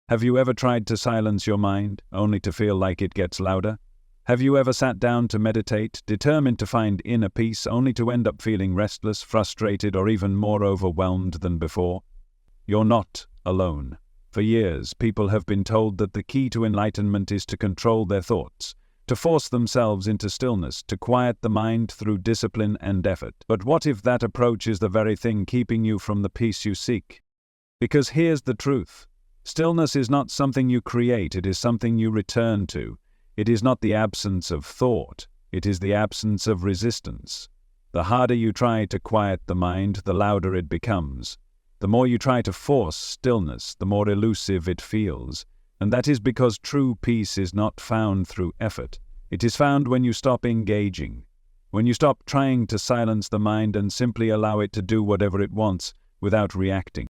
Have you ever tried to silence your mind, only to feel like it gets louder? Have you ever sat down to meditate, determined to find inner peace, only to end up feeling restless, frustrated, or even more overwhelmed than before? You're not alone. For years, people have been told that the key to enlightenment is to control their thoughts, to force themselves into stillness, to quiet the mind through discipline and effort. But what if that approach is the very thing keeping you from the peace you seek? Because here's the truth. Stillness is not something you create, it is something you return to. It is not the absence of thought, it is the absence of resistance. The harder you try to quiet the mind, the louder it becomes. The more you try to force stillness, the more elusive it feels. And that is because true peace is not found through effort. It is found when you stop engaging, when you stop trying to silence the mind and simply allow it to do whatever it wants without reacting.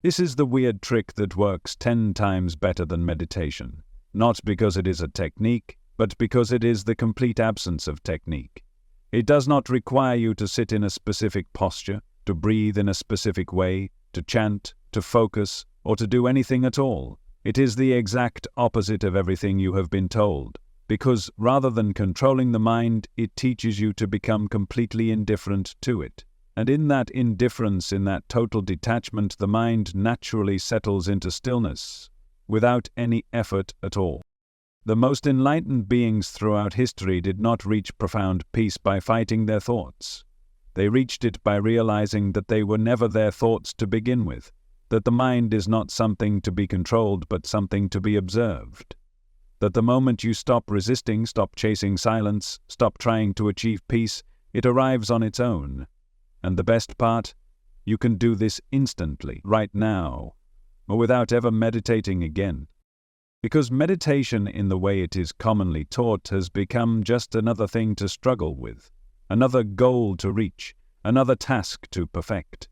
This is the weird trick that works 10 times better than meditation. Not because it is a technique, but because it is the complete absence of technique. It does not require you to sit in a specific posture, to breathe in a specific way, to chant, to focus, or to do anything at all. It is the exact opposite of everything you have been told, because rather than controlling the mind, it teaches you to become completely indifferent to it. And in that indifference, in that total detachment, the mind naturally settles into stillness, without any effort at all. The most enlightened beings throughout history did not reach profound peace by fighting their thoughts. They reached it by realizing that they were never their thoughts to begin with, that the mind is not something to be controlled but something to be observed. That the moment you stop resisting, stop chasing silence, stop trying to achieve peace, it arrives on its own. And the best part? You can do this instantly, right now, or without ever meditating again. Because meditation, in the way it is commonly taught, has become just another thing to struggle with, another goal to reach, another task to perfect.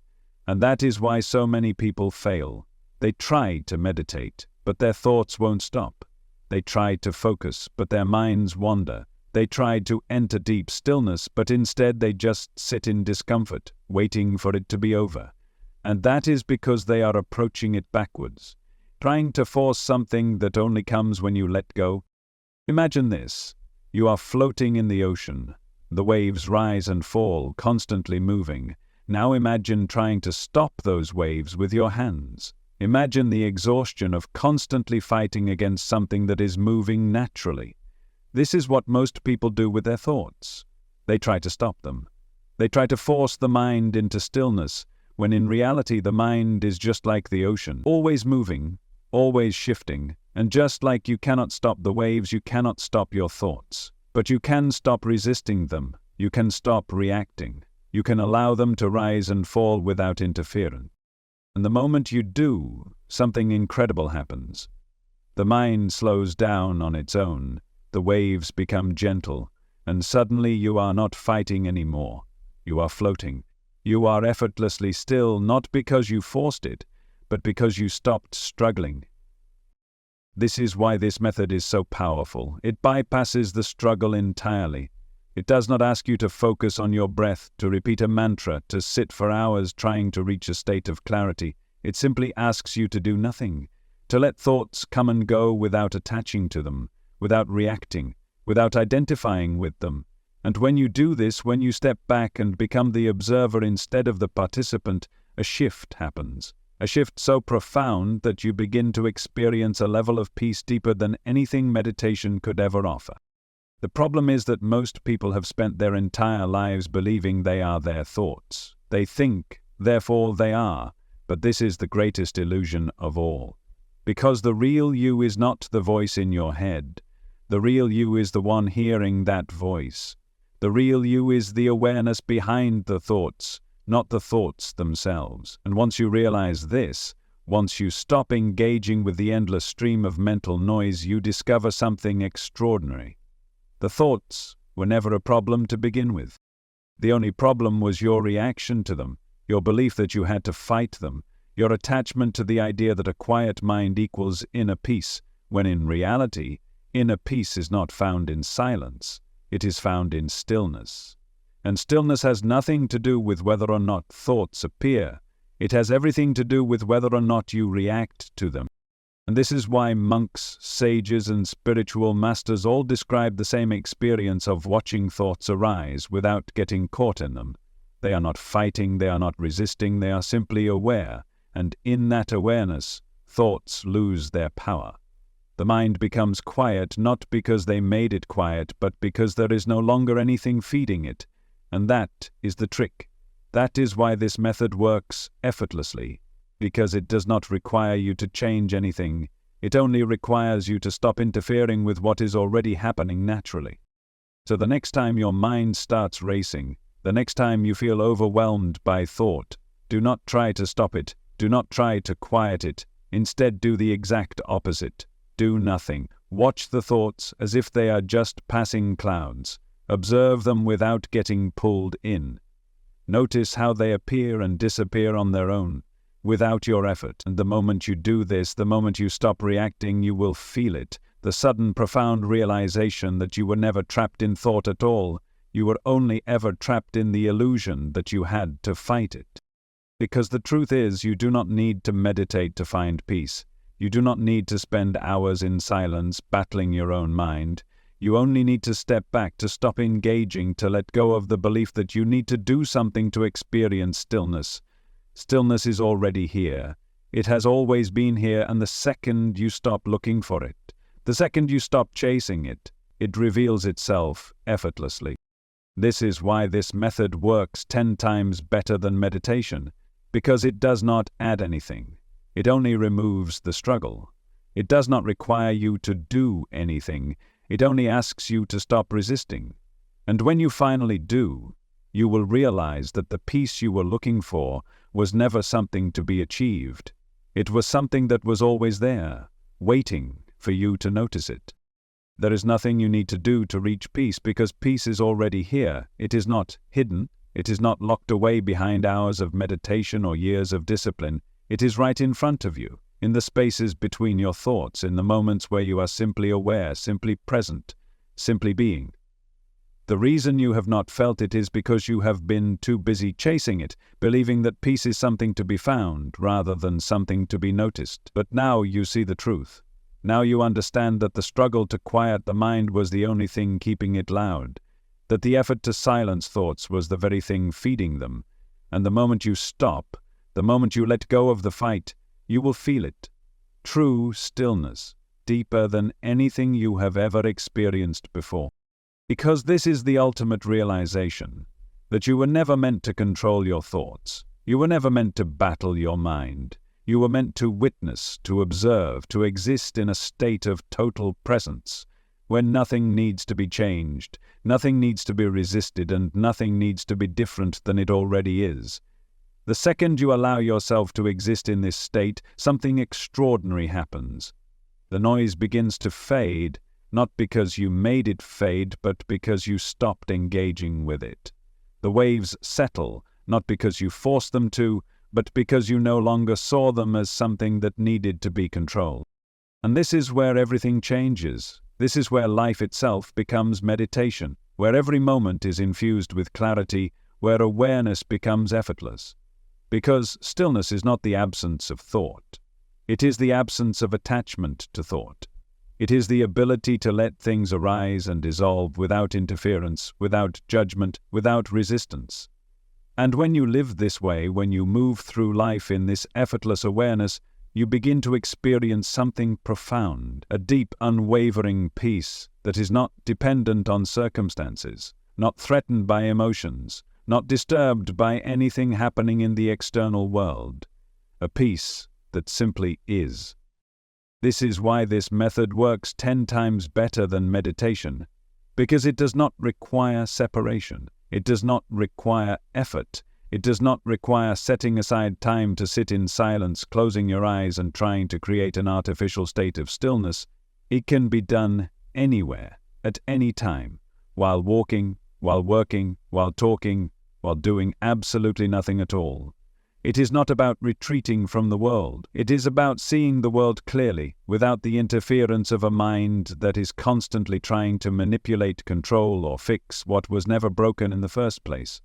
And that is why so many people fail. They try to meditate, but their thoughts won't stop. They try to focus, but their minds wander. They tried to enter deep stillness, but instead they just sit in discomfort, waiting for it to be over. And that is because they are approaching it backwards, trying to force something that only comes when you let go. Imagine this. You are floating in the ocean. The waves rise and fall, constantly moving. Now imagine trying to stop those waves with your hands. Imagine the exhaustion of constantly fighting against something that is moving naturally. This is what most people do with their thoughts. They try to stop them. They try to force the mind into stillness, when in reality the mind is just like the ocean, always moving, always shifting, and just like you cannot stop the waves, you cannot stop your thoughts. But you can stop resisting them. You can stop reacting. You can allow them to rise and fall without interference. And the moment you do, something incredible happens. The mind slows down on its own. The waves become gentle, and suddenly you are not fighting anymore. You are floating. You are effortlessly still, not because you forced it, but because you stopped struggling. This is why this method is so powerful. It bypasses the struggle entirely. It does not ask you to focus on your breath, to repeat a mantra, to sit for hours trying to reach a state of clarity. It simply asks you to do nothing, to let thoughts come and go without attaching to them, without reacting, without identifying with them. And when you do this, when you step back and become the observer instead of the participant, a shift happens. A shift so profound that you begin to experience a level of peace deeper than anything meditation could ever offer. The problem is that most people have spent their entire lives believing they are their thoughts. They think, therefore they are. But this is the greatest illusion of all. Because the real you is not the voice in your head. The real you is the one hearing that voice. The real you is the awareness behind the thoughts, not the thoughts themselves. And once you realize this, once you stop engaging with the endless stream of mental noise, you discover something extraordinary. The thoughts were never a problem to begin with. The only problem was your reaction to them, your belief that you had to fight them, your attachment to the idea that a quiet mind equals inner peace, when in reality, inner peace is not found in silence, it is found in stillness. And stillness has nothing to do with whether or not thoughts appear. It has everything to do with whether or not you react to them. And this is why monks, sages, and spiritual masters all describe the same experience of watching thoughts arise without getting caught in them. They are not fighting, they are not resisting, they are simply aware, and in that awareness, thoughts lose their power. The mind becomes quiet not because they made it quiet, but because there is no longer anything feeding it. And that is the trick. That is why this method works effortlessly, because it does not require you to change anything. It only requires you to stop interfering with what is already happening naturally. So the next time your mind starts racing, the next time you feel overwhelmed by thought, do not try to stop it, do not try to quiet it. Instead, do the exact opposite. Do nothing. Watch the thoughts as if they are just passing clouds. Observe them without getting pulled in. Notice how they appear and disappear on their own, without your effort. And the moment you do this, the moment you stop reacting, you will feel it. The sudden, profound realization that you were never trapped in thought at all. You were only ever trapped in the illusion that you had to fight it. Because the truth is, you do not need to meditate to find peace. You do not need to spend hours in silence battling your own mind. You only need to step back, to stop engaging, to let go of the belief that you need to do something to experience stillness. Stillness is already here. It has always been here, and the second you stop looking for it, the second you stop chasing it, it reveals itself effortlessly. This is why this method works 10 times better than meditation, because it does not add anything. It only removes the struggle. It does not require you to do anything. It only asks you to stop resisting. And when you finally do, you will realize that the peace you were looking for was never something to be achieved. It was something that was always there, waiting for you to notice it. There is nothing you need to do to reach peace, because peace is already here. It is not hidden. It is not locked away behind hours of meditation or years of discipline. It is right in front of you, in the spaces between your thoughts, in the moments where you are simply aware, simply present, simply being. The reason you have not felt it is because you have been too busy chasing it, believing that peace is something to be found rather than something to be noticed. But now you see the truth. Now you understand that the struggle to quiet the mind was the only thing keeping it loud, that the effort to silence thoughts was the very thing feeding them. And the moment you stop, the moment you let go of the fight, you will feel it. True stillness, deeper than anything you have ever experienced before. Because this is the ultimate realization, that you were never meant to control your thoughts. You were never meant to battle your mind. You were meant to witness, to observe, to exist in a state of total presence, where nothing needs to be changed, nothing needs to be resisted, and nothing needs to be different than it already is. The second you allow yourself to exist in this state, something extraordinary happens. The noise begins to fade, not because you made it fade, but because you stopped engaging with it. The waves settle, not because you forced them to, but because you no longer saw them as something that needed to be controlled. And this is where everything changes. This is where life itself becomes meditation, where every moment is infused with clarity, where awareness becomes effortless. Because stillness is not the absence of thought. It is the absence of attachment to thought. It is the ability to let things arise and dissolve without interference, without judgment, without resistance. And when you live this way, when you move through life in this effortless awareness, you begin to experience something profound, a deep, unwavering peace that is not dependent on circumstances, not threatened by emotions, not disturbed by anything happening in the external world. A peace that simply is. This is why this method works 10 times better than meditation, because it does not require separation. It does not require effort. It does not require setting aside time to sit in silence, closing your eyes and trying to create an artificial state of stillness. It can be done anywhere, at any time, while walking, while working, while talking, while doing absolutely nothing at all. It is not about retreating from the world. It is about seeing the world clearly, without the interference of a mind that is constantly trying to manipulate, control, or fix what was never broken in the first place.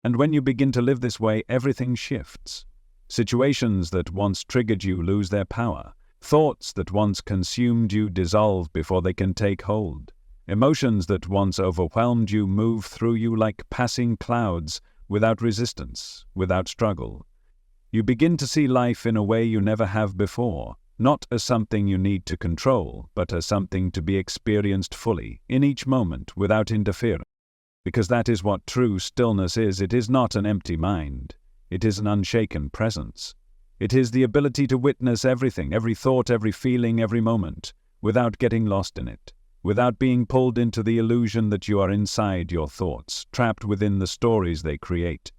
And when you begin to live this way, everything shifts. Situations that once triggered you lose their power. Thoughts that once consumed you dissolve before they can take hold. Emotions that once overwhelmed you move through you like passing clouds, without resistance, without struggle. You begin to see life in a way you never have before, not as something you need to control, but as something to be experienced fully, in each moment, without interference. Because that is what true stillness is. It is not an empty mind. It is an unshaken presence. It is the ability to witness everything, every thought, every feeling, every moment, without getting lost in it, without being pulled into the illusion that you are inside your thoughts, trapped within the stories they create.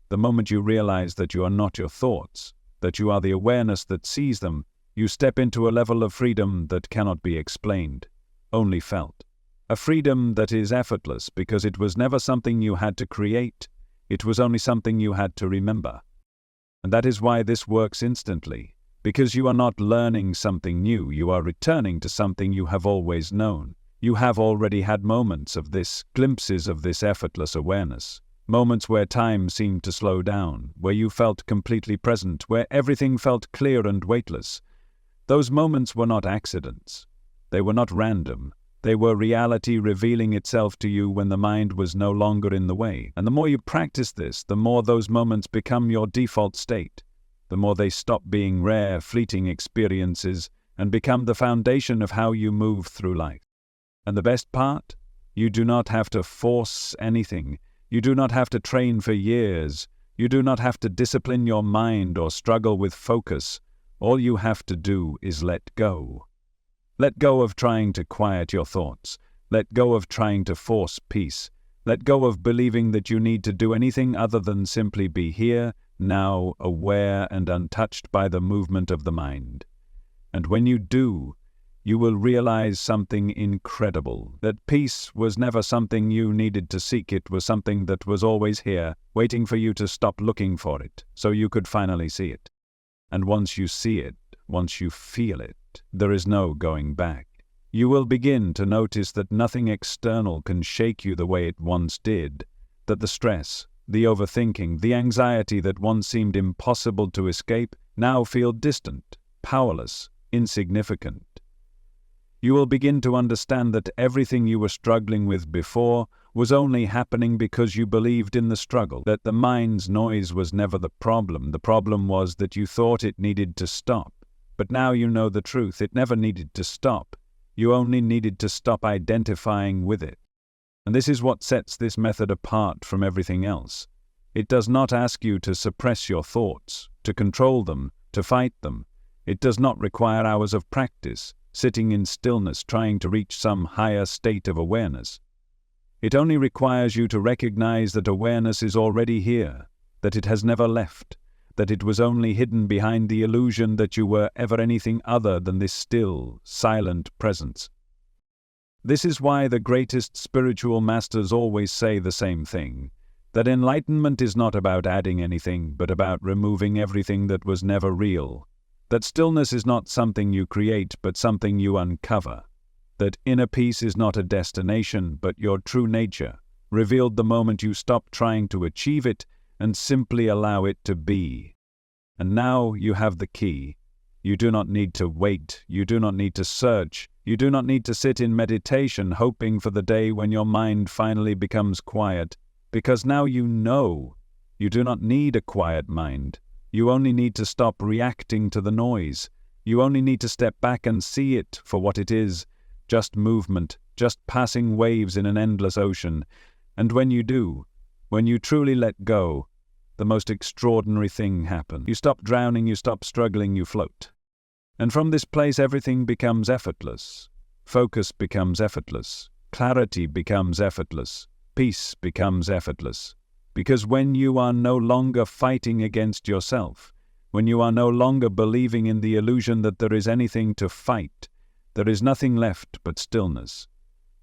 The moment you realize that you are not your thoughts, that you are the awareness that sees them, you step into a level of freedom that cannot be explained, only felt. A freedom that is effortless because it was never something you had to create, it was only something you had to remember. And that is why this works instantly, because you are not learning something new, you are returning to something you have always known. You have already had moments of this, glimpses of this effortless awareness. Moments where time seemed to slow down, where you felt completely present, where everything felt clear and weightless. Those moments were not accidents. They were not random. They were reality revealing itself to you when the mind was no longer in the way. And the more you practice this, the more those moments become your default state. The more they stop being rare, fleeting experiences and become the foundation of how you move through life. And the best part? You do not have to force anything. You do not have to train for years. You do not have to discipline your mind or struggle with focus. All you have to do is let go. Let go of trying to quiet your thoughts. Let go of trying to force peace. Let go of believing that you need to do anything other than simply be here, now, aware and untouched by the movement of the mind. And when you do, you will realize something incredible, that peace was never something you needed to seek. It was something that was always here, waiting for you to stop looking for it, so you could finally see it. And once you see it, once you feel it, there is no going back. You will begin to notice that nothing external can shake you the way it once did, that the stress, the overthinking, the anxiety that once seemed impossible to escape now feel distant, powerless, insignificant. You will begin to understand that everything you were struggling with before was only happening because you believed in the struggle, that the mind's noise was never the problem. The problem was that you thought it needed to stop. But now you know the truth. It never needed to stop. You only needed to stop identifying with it. And this is what sets this method apart from everything else. It does not ask you to suppress your thoughts, to control them, to fight them. It does not require hours of practice, sitting in stillness, trying to reach some higher state of awareness. It only requires you to recognize that awareness is already here, that it has never left, that it was only hidden behind the illusion that you were ever anything other than this still, silent presence. This is why the greatest spiritual masters always say the same thing, that enlightenment is not about adding anything, but about removing everything that was never real. That stillness is not something you create, but something you uncover. That inner peace is not a destination, but your true nature, revealed the moment you stop trying to achieve it and simply allow it to be. And now you have the key. You do not need to wait. You do not need to search. You do not need to sit in meditation hoping for the day when your mind finally becomes quiet, because now you know. You do not need a quiet mind. You only need to stop reacting to the noise. You only need to step back and see it for what it is, just movement, just passing waves in an endless ocean. And when you do, when you truly let go, the most extraordinary thing happens. You stop drowning, you stop struggling, you float. And from this place everything becomes effortless. Focus becomes effortless. Clarity becomes effortless. Peace becomes effortless. Because when you are no longer fighting against yourself, when you are no longer believing in the illusion that there is anything to fight, there is nothing left but stillness.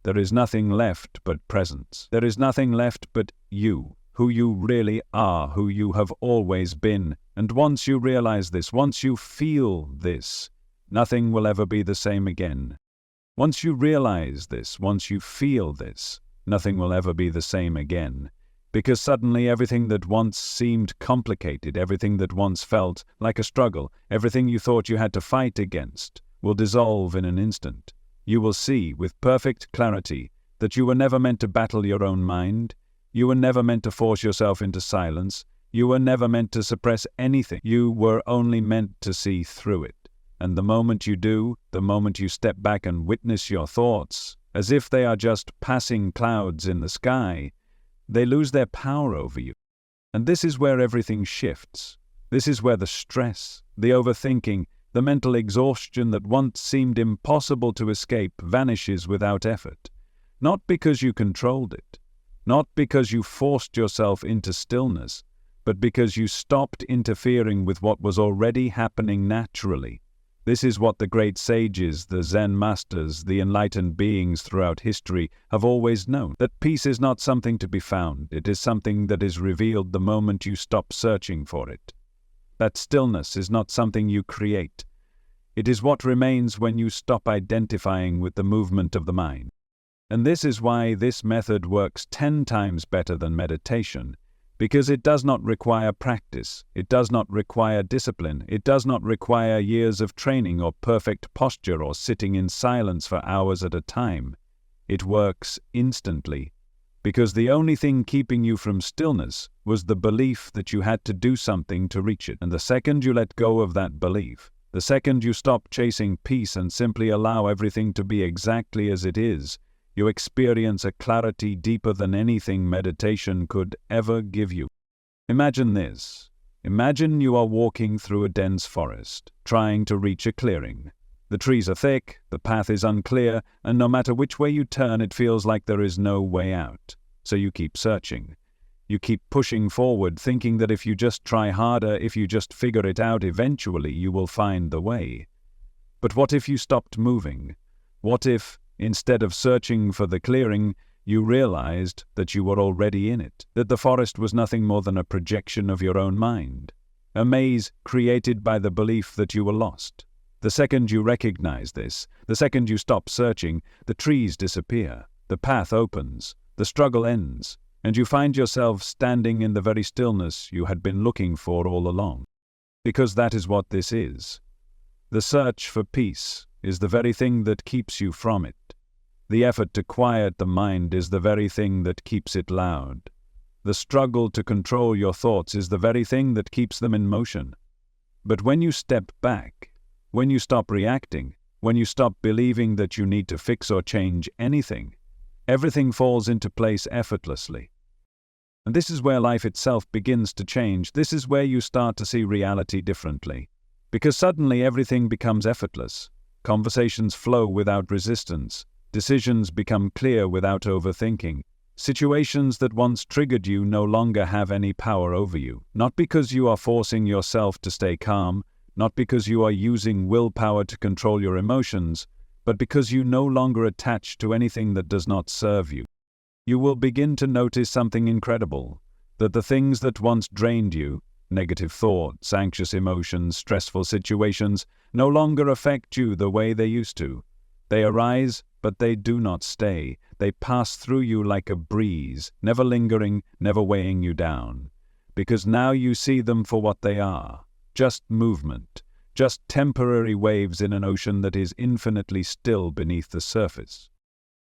There is nothing left but presence. There is nothing left but you, who you really are, who you have always been. And once you realize this, once you feel this, nothing will ever be the same again. Once you realize this, once you feel this, nothing will ever be the same again. Because suddenly everything that once seemed complicated, everything that once felt like a struggle, everything you thought you had to fight against, will dissolve in an instant. You will see, with perfect clarity, that you were never meant to battle your own mind. You were never meant to force yourself into silence. You were never meant to suppress anything. You were only meant to see through it. And the moment you do, the moment you step back and witness your thoughts, as if they are just passing clouds in the sky, they lose their power over you. And this is where everything shifts. This is where the stress, the overthinking, the mental exhaustion that once seemed impossible to escape vanishes without effort. Not because you controlled it, not because you forced yourself into stillness, but because you stopped interfering with what was already happening naturally. This is what the great sages, the Zen masters, the enlightened beings throughout history have always known, that peace is not something to be found, it is something that is revealed the moment you stop searching for it. That stillness is not something you create. It is what remains when you stop identifying with the movement of the mind. And this is why this method works 10 times better than meditation, because it does not require practice, it does not require discipline, it does not require years of training or perfect posture or sitting in silence for hours at a time. It works instantly, because the only thing keeping you from stillness was the belief that you had to do something to reach it. And the second you let go of that belief, the second you stop chasing peace and simply allow everything to be exactly as it is, you experience a clarity deeper than anything meditation could ever give you. Imagine this. Imagine you are walking through a dense forest, trying to reach a clearing. The trees are thick, the path is unclear, and no matter which way you turn, it feels like there is no way out. So you keep searching. You keep pushing forward, thinking that if you just try harder, if you just figure it out, eventually you will find the way. But what if you stopped moving? What if, instead of searching for the clearing, you realized that you were already in it, that the forest was nothing more than a projection of your own mind, a maze created by the belief that you were lost? The second you recognize this, the second you stop searching, the trees disappear, the path opens, the struggle ends, and you find yourself standing in the very stillness you had been looking for all along. Because that is what this is. The search for peace is the very thing that keeps you from it. The effort to quiet the mind is the very thing that keeps it loud. The struggle to control your thoughts is the very thing that keeps them in motion. But when you step back, when you stop reacting, when you stop believing that you need to fix or change anything, everything falls into place effortlessly. And this is where life itself begins to change. This is where you start to see reality differently. Because suddenly everything becomes effortless. Conversations flow without resistance. Decisions become clear without overthinking. Situations that once triggered you no longer have any power over you. Not because you are forcing yourself to stay calm, not because you are using willpower to control your emotions, but because you no longer attach to anything that does not serve you. You will begin to notice something incredible, that the things that once drained you, negative thoughts, anxious emotions, stressful situations, no longer affect you the way they used to. They arise, but they do not stay. They pass through you like a breeze, never lingering, never weighing you down. Because now you see them for what they are, just movement, just temporary waves in an ocean that is infinitely still beneath the surface.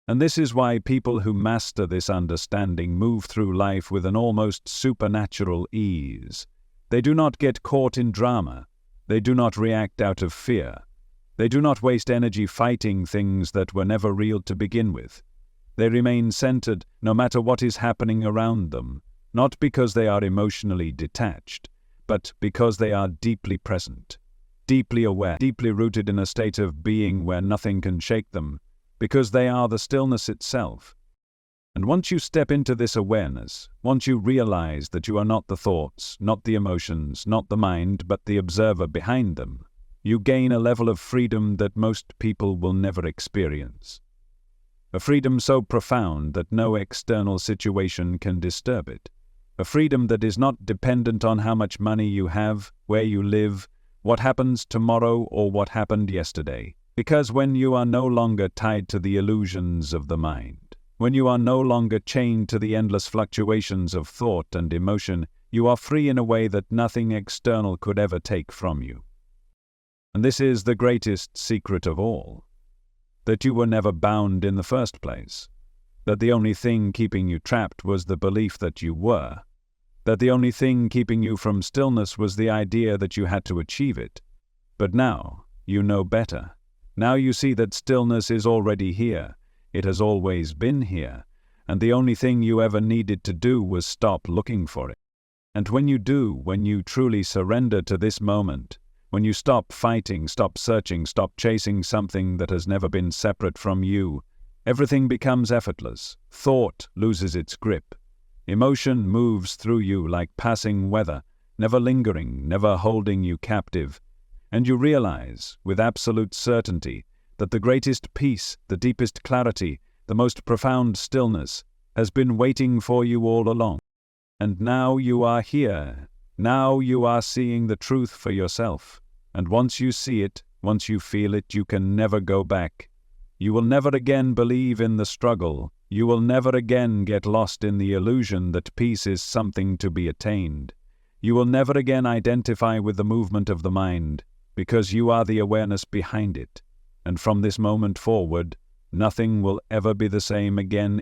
And this is why people who master this understanding move through life with an almost supernatural ease. They do not get caught in drama. They do not react out of fear. They do not waste energy fighting things that were never real to begin with. They remain centered no matter what is happening around them, not because they are emotionally detached, but because they are deeply present, deeply aware, deeply rooted in a state of being where nothing can shake them, because they are the stillness itself. And once you step into this awareness, once you realize that you are not the thoughts, not the emotions, not the mind, but the observer behind them, you gain a level of freedom that most people will never experience. A freedom so profound that no external situation can disturb it. A freedom that is not dependent on how much money you have, where you live, what happens tomorrow, or what happened yesterday. Because when you are no longer tied to the illusions of the mind, when you are no longer chained to the endless fluctuations of thought and emotion, you are free in a way that nothing external could ever take from you. And this is the greatest secret of all, that you were never bound in the first place, that the only thing keeping you trapped was the belief that you were, that the only thing keeping you from stillness was the idea that you had to achieve it. But now you know better. Now you see that stillness is already here. It has always been here, and the only thing you ever needed to do was stop looking for it. And when you do, when you truly surrender to this moment, when you stop fighting, stop searching, stop chasing something that has never been separate from you, everything becomes effortless. Thought loses its grip. Emotion moves through you like passing weather, never lingering, never holding you captive. And you realize, with absolute certainty, that the greatest peace, the deepest clarity, the most profound stillness has been waiting for you all along. And now you are here. Now you are seeing the truth for yourself. And once you see it, once you feel it, you can never go back. You will never again believe in the struggle. You will never again get lost in the illusion that peace is something to be attained. You will never again identify with the movement of the mind, because you are the awareness behind it. And from this moment forward, nothing will ever be the same again.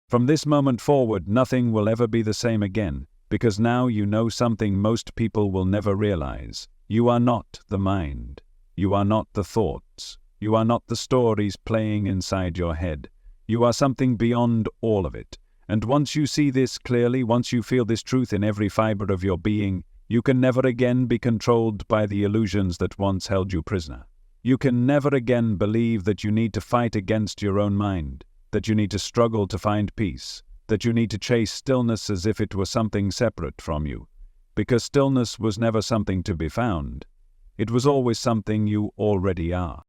From this moment forward, nothing will ever be the same again, because now you know something most people will never realize. You are not the mind. You are not the thoughts. You are not the stories playing inside your head. You are something beyond all of it. And once you see this clearly, once you feel this truth in every fiber of your being, you can never again be controlled by the illusions that once held you prisoner. You can never again believe that you need to fight against your own mind, that you need to struggle to find peace, that you need to chase stillness as if it were something separate from you. Because stillness was never something to be found. It was always something you already are.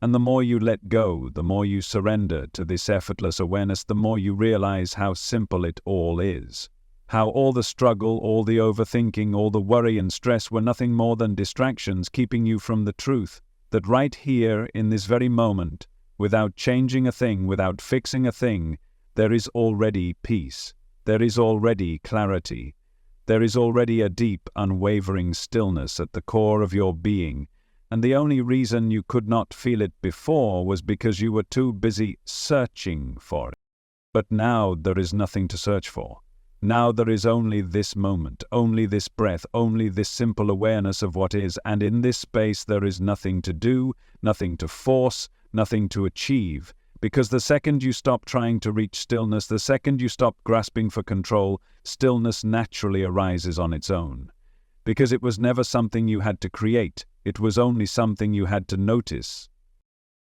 And the more you let go, the more you surrender to this effortless awareness, the more you realize how simple it all is. How all the struggle, all the overthinking, all the worry and stress were nothing more than distractions keeping you from the truth, that right here in this very moment, without changing a thing, without fixing a thing, there is already peace. There is already clarity. There is already a deep, unwavering stillness at the core of your being, and the only reason you could not feel it before was because you were too busy searching for it. But now there is nothing to search for. Now there is only this moment, only this breath, only this simple awareness of what is, and in this space there is nothing to do, nothing to force, nothing to achieve. Because the second you stop trying to reach stillness, the second you stop grasping for control, stillness naturally arises on its own. Because it was never something you had to create, it was only something you had to notice.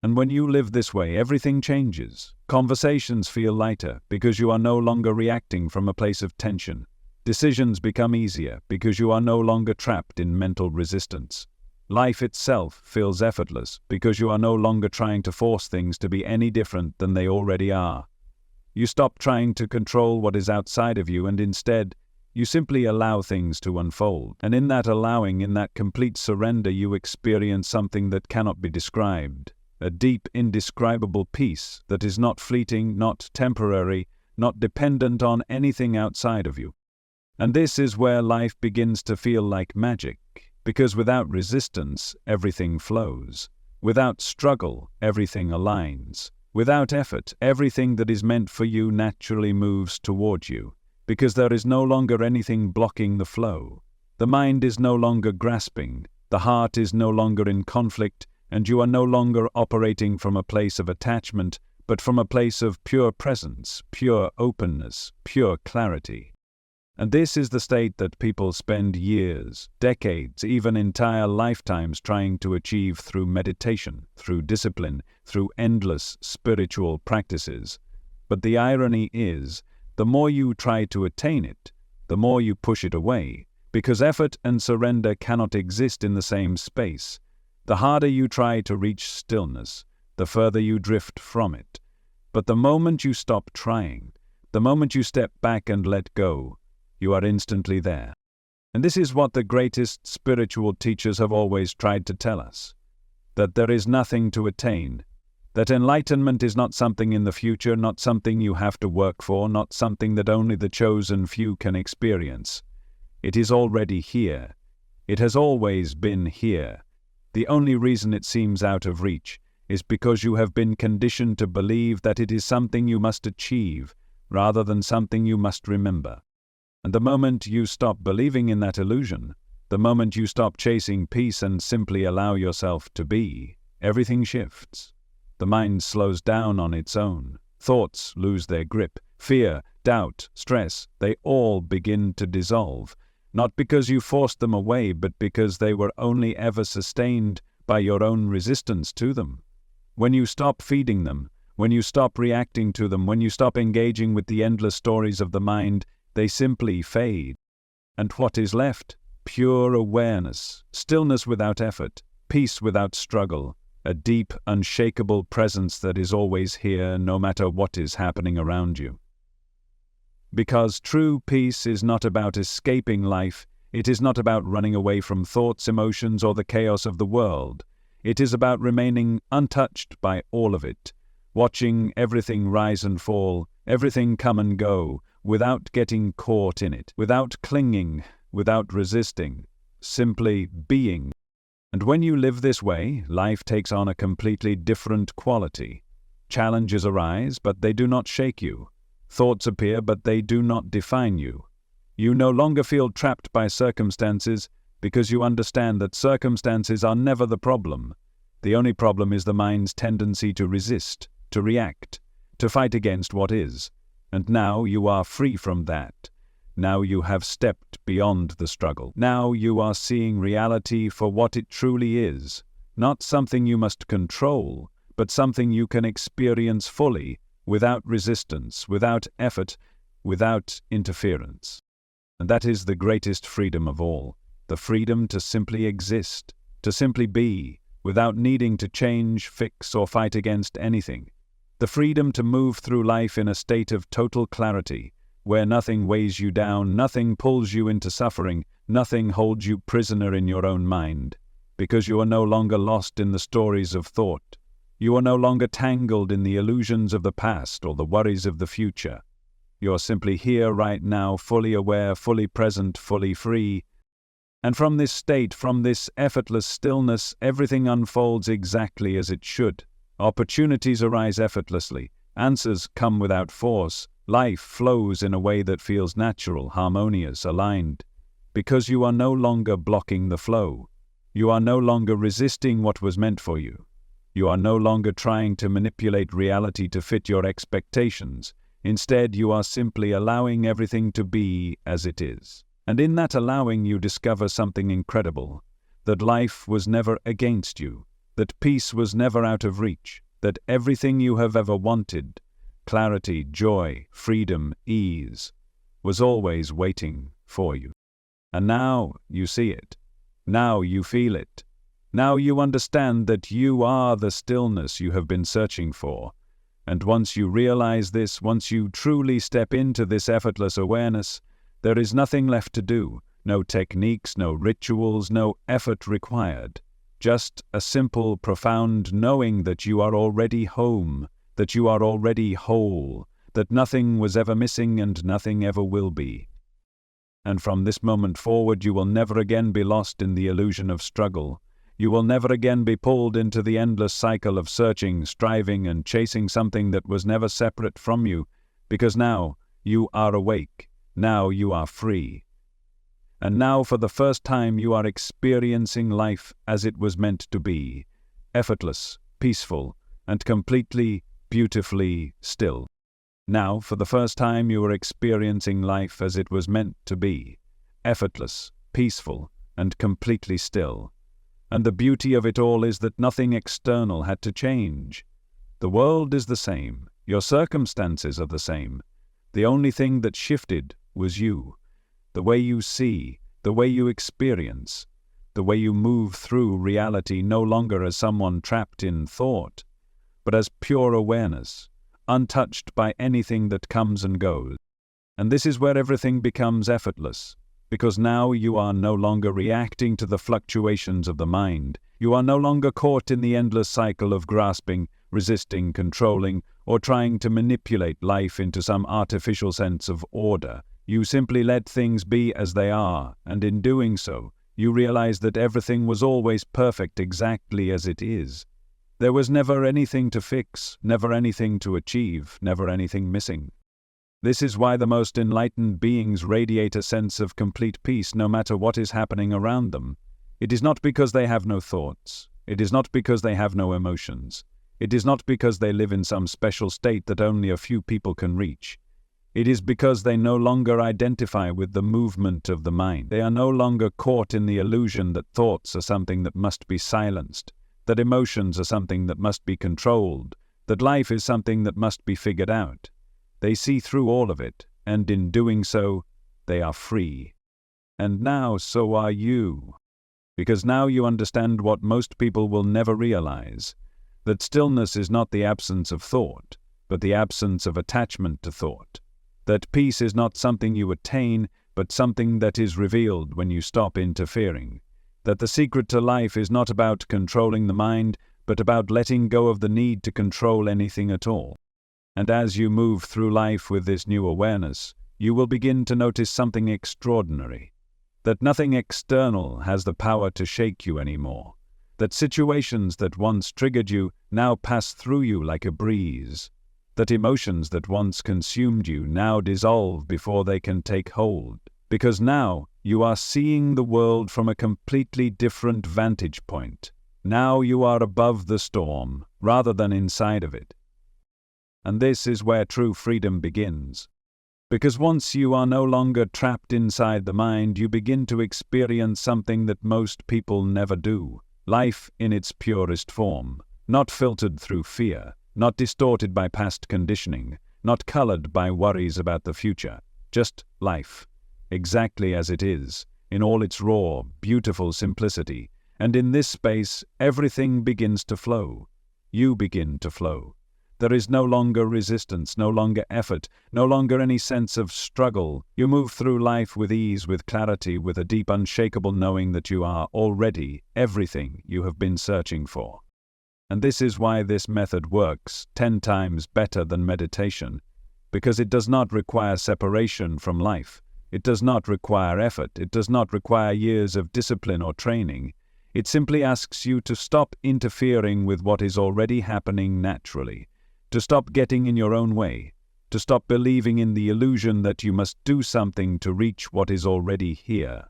And when you live this way, everything changes. Conversations feel lighter, because you are no longer reacting from a place of tension. Decisions become easier, because you are no longer trapped in mental resistance. Life itself feels effortless because you are no longer trying to force things to be any different than they already are. You stop trying to control what is outside of you and instead, you simply allow things to unfold. And in that allowing, in that complete surrender, you experience something that cannot be described. A deep, indescribable peace that is not fleeting, not temporary, not dependent on anything outside of you. And this is where life begins to feel like magic. Because without resistance, everything flows. Without struggle, everything aligns. Without effort, everything that is meant for you naturally moves toward you. Because there is no longer anything blocking the flow. The mind is no longer grasping. The heart is no longer in conflict, and you are no longer operating from a place of attachment, but from a place of pure presence, pure openness, pure clarity. And this is the state that people spend years, decades, even entire lifetimes trying to achieve through meditation, through discipline, through endless spiritual practices. But the irony is, the more you try to attain it, the more you push it away, because effort and surrender cannot exist in the same space. The harder you try to reach stillness, the further you drift from it. But the moment you stop trying, the moment you step back and let go, you are instantly there. And this is what the greatest spiritual teachers have always tried to tell us, that there is nothing to attain, that enlightenment is not something in the future, not something you have to work for, not something that only the chosen few can experience. It is already here. It has always been here. The only reason it seems out of reach is because you have been conditioned to believe that it is something you must achieve rather than something you must remember. And the moment you stop believing in that illusion, the moment you stop chasing peace and simply allow yourself to be, everything shifts. The mind slows down on its own. Thoughts lose their grip. Fear, doubt, stress, they all begin to dissolve. Not because you forced them away, but because they were only ever sustained by your own resistance to them. When you stop feeding them, when you stop reacting to them, when you stop engaging with the endless stories of the mind, they simply fade. And what is left? Pure awareness, stillness without effort, peace without struggle, a deep, unshakable presence that is always here no matter what is happening around you. Because true peace is not about escaping life, it is not about running away from thoughts, emotions, or the chaos of the world. It is about remaining untouched by all of it, watching everything rise and fall, everything come and go, without getting caught in it, without clinging, without resisting, simply being. And when you live this way, life takes on a completely different quality. Challenges arise, but they do not shake you. Thoughts appear, but they do not define you. You no longer feel trapped by circumstances because you understand that circumstances are never the problem. The only problem is the mind's tendency to resist, to react, to fight against what is. And now you are free from that. Now you have stepped beyond the struggle. Now you are seeing reality for what it truly is, not something you must control, but something you can experience fully, without resistance, without effort, without interference. And that is the greatest freedom of all, the freedom to simply exist, to simply be, without needing to change, fix, or fight against anything. The freedom to move through life in a state of total clarity, where nothing weighs you down, nothing pulls you into suffering, nothing holds you prisoner in your own mind, because you are no longer lost in the stories of thought. You are no longer tangled in the illusions of the past or the worries of the future. You are simply here right now, fully aware, fully present, fully free. And from this state, from this effortless stillness, everything unfolds exactly as it should. Opportunities arise effortlessly. Answers come without force. Life flows in a way that feels natural, harmonious, aligned. Because you are no longer blocking the flow. You are no longer resisting what was meant for you. You are no longer trying to manipulate reality to fit your expectations. Instead, you are simply allowing everything to be as it is. And in that allowing, you discover something incredible. That life was never against you. That peace was never out of reach. That everything you have ever wanted, clarity, joy, freedom, ease, was always waiting for you. And now you see it. Now you feel it. Now you understand that you are the stillness you have been searching for. And once you realize this, once you truly step into this effortless awareness, there is nothing left to do, no techniques, no rituals, no effort required. Just a simple, profound knowing that you are already home, that you are already whole, that nothing was ever missing and nothing ever will be. And from this moment forward, you will never again be lost in the illusion of struggle. You will never again be pulled into the endless cycle of searching, striving, and chasing something that was never separate from you, because now you are awake, now you are free. And now for the first time you are experiencing life as it was meant to be, effortless, peaceful, and completely, beautifully still. Now for the first time you are experiencing life as it was meant to be, effortless, peaceful, and completely still. And the beauty of it all is that nothing external had to change. The world is the same, your circumstances are the same. The only thing that shifted was you. The way you see, the way you experience, the way you move through reality no longer as someone trapped in thought, but as pure awareness, untouched by anything that comes and goes. And this is where everything becomes effortless, because now you are no longer reacting to the fluctuations of the mind. You are no longer caught in the endless cycle of grasping, resisting, controlling, or trying to manipulate life into some artificial sense of order. You simply let things be as they are, and in doing so, You realize that everything was always perfect exactly as it is. There was never anything to fix, never anything to achieve, never anything missing. This is why the most enlightened beings radiate a sense of complete peace no matter what is happening around them. It is not because they have no thoughts. It is not because they have no emotions. It is not because they live in some special state that only a few people can reach. It is because they no longer identify with the movement of the mind. They are no longer caught in the illusion that thoughts are something that must be silenced, that emotions are something that must be controlled, that life is something that must be figured out. They see through all of it, and in doing so, they are free. And now so are you. Because now you understand what most people will never realize, that stillness is not the absence of thought, but the absence of attachment to thought. That peace is not something you attain, but something that is revealed when you stop interfering. That the secret to life is not about controlling the mind, but about letting go of the need to control anything at all. And as you move through life with this new awareness, you will begin to notice something extraordinary. That nothing external has the power to shake you anymore. That situations that once triggered you now pass through you like a breeze. That emotions that once consumed you now dissolve before they can take hold. Because now you are seeing the world from a completely different vantage point. Now you are above the storm, rather than inside of it. And this is where true freedom begins. Because once you are no longer trapped inside the mind, you begin to experience something that most people never do. Life in its purest form, not filtered through fear, not distorted by past conditioning, not colored by worries about the future. Just life, exactly as it is, in all its raw, beautiful simplicity. And in this space, everything begins to flow. You begin to flow. There is no longer resistance, no longer effort, no longer any sense of struggle. You move through life with ease, with clarity, with a deep, unshakable knowing that you are already everything you have been searching for. And this is why this method works 10 times better than meditation, because it does not require separation from life. It does not require effort. It does not require years of discipline or training. It simply asks you to stop interfering with what is already happening naturally. To stop getting in your own way, to stop believing in the illusion that you must do something to reach what is already here.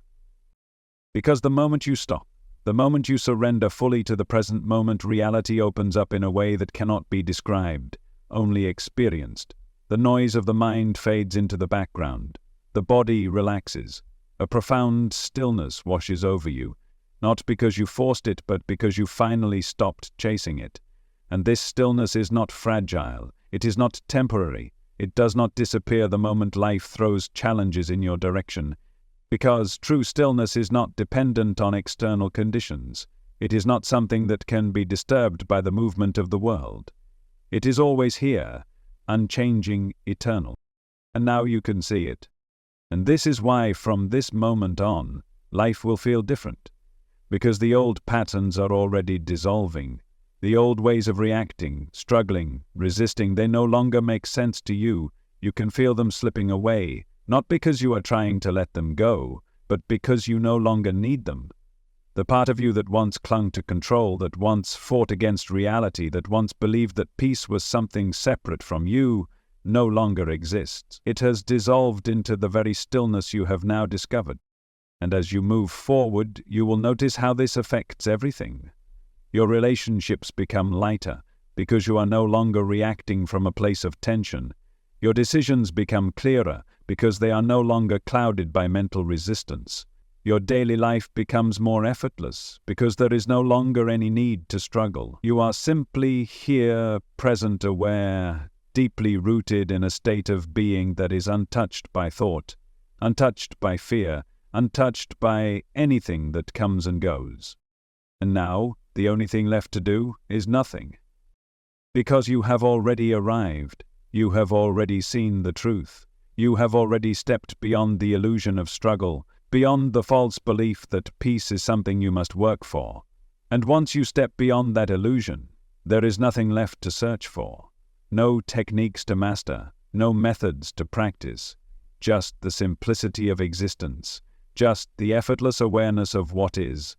Because the moment you stop, the moment you surrender fully to the present moment, reality opens up in a way that cannot be described, only experienced. The noise of the mind fades into the background. The body relaxes. A profound stillness washes over you, not because you forced it, but because you finally stopped chasing it. And this stillness is not fragile, it is not temporary, it does not disappear the moment life throws challenges in your direction. Because true stillness is not dependent on external conditions. It is not something that can be disturbed by the movement of the world. It is always here, unchanging, eternal. And now you can see it. And this is why from this moment on, life will feel different. Because the old patterns are already dissolving. The old ways of reacting, struggling, resisting, they no longer make sense to you. You can feel them slipping away, not because you are trying to let them go, but because you no longer need them. The part of you that once clung to control, that once fought against reality, that once believed that peace was something separate from you, no longer exists. It has dissolved into the very stillness you have now discovered. And as you move forward, you will notice how this affects everything. Your relationships become lighter because you are no longer reacting from a place of tension. Your decisions become clearer because they are no longer clouded by mental resistance. Your daily life becomes more effortless because there is no longer any need to struggle. You are simply here, present, aware, deeply rooted in a state of being that is untouched by thought, untouched by fear, untouched by anything that comes and goes. And now, the only thing left to do is nothing. Because you have already arrived, you have already seen the truth, you have already stepped beyond the illusion of struggle, beyond the false belief that peace is something you must work for. And once you step beyond that illusion, there is nothing left to search for. No techniques to master, no methods to practice, just the simplicity of existence, just the effortless awareness of what is.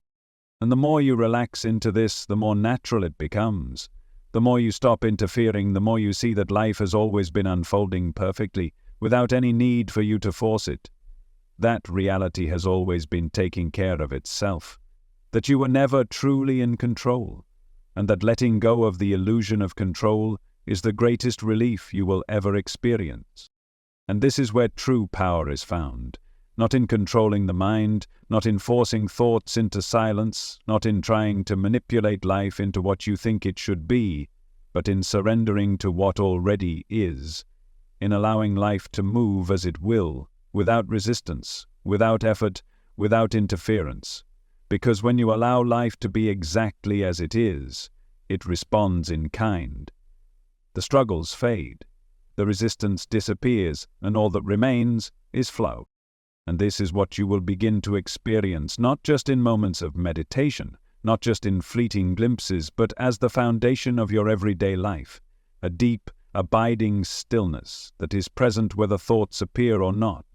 And the more you relax into this, the more natural it becomes. The more you stop interfering, the more you see that life has always been unfolding perfectly, without any need for you to force it. That reality has always been taking care of itself. That you were never truly in control, and that letting go of the illusion of control is the greatest relief you will ever experience. And this is where true power is found. Not in controlling the mind, not in forcing thoughts into silence, not in trying to manipulate life into what you think it should be, but in surrendering to what already is, in allowing life to move as it will, without resistance, without effort, without interference. Because when you allow life to be exactly as it is, it responds in kind. The struggles fade, the resistance disappears, and all that remains is flow. And this is what you will begin to experience, not just in moments of meditation, not just in fleeting glimpses, but as the foundation of your everyday life, a deep, abiding stillness that is present whether thoughts appear or not,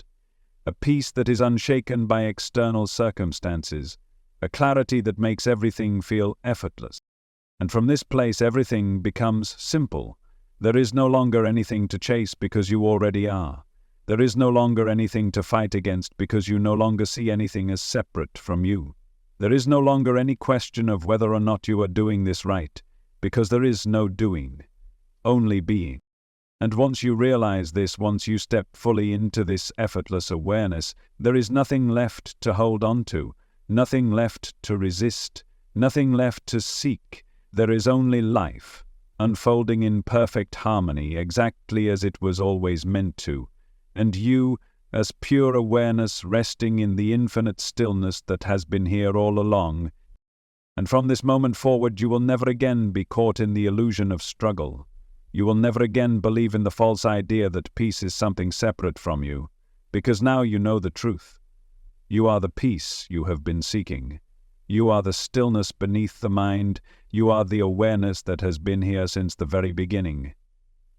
a peace that is unshaken by external circumstances, a clarity that makes everything feel effortless. And from this place everything becomes simple. There is no longer anything to chase because you already are. There is no longer anything to fight against because you no longer see anything as separate from you. There is no longer any question of whether or not you are doing this right, because there is no doing, only being. And once you realize this, once you step fully into this effortless awareness, there is nothing left to hold on to, nothing left to resist, nothing left to seek. There is only life, unfolding in perfect harmony, exactly as it was always meant to, and you, as pure awareness resting in the infinite stillness that has been here all along. And from this moment forward you will never again be caught in the illusion of struggle. You will never again believe in the false idea that peace is something separate from you, because now you know the truth. You are the peace you have been seeking. You are the stillness beneath the mind. You are the awareness that has been here since the very beginning.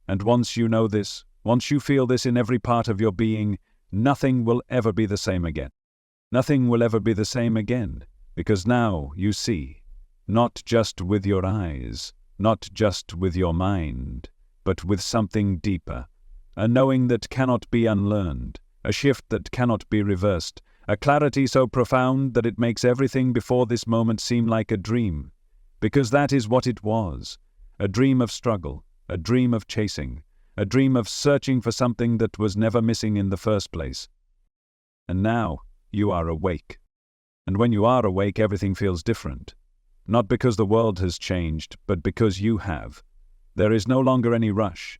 And once you know this, once you feel this in every part of your being, nothing will ever be the same again. Nothing will ever be the same again, because now you see, not just with your eyes, not just with your mind, but with something deeper, a knowing that cannot be unlearned, a shift that cannot be reversed, a clarity so profound that it makes everything before this moment seem like a dream, because that is what it was, a dream of struggle, a dream of chasing, a dream of searching for something that was never missing in the first place. And now you are awake. And when you are awake, everything feels different. Not because the world has changed, but because you have. There is no longer any rush,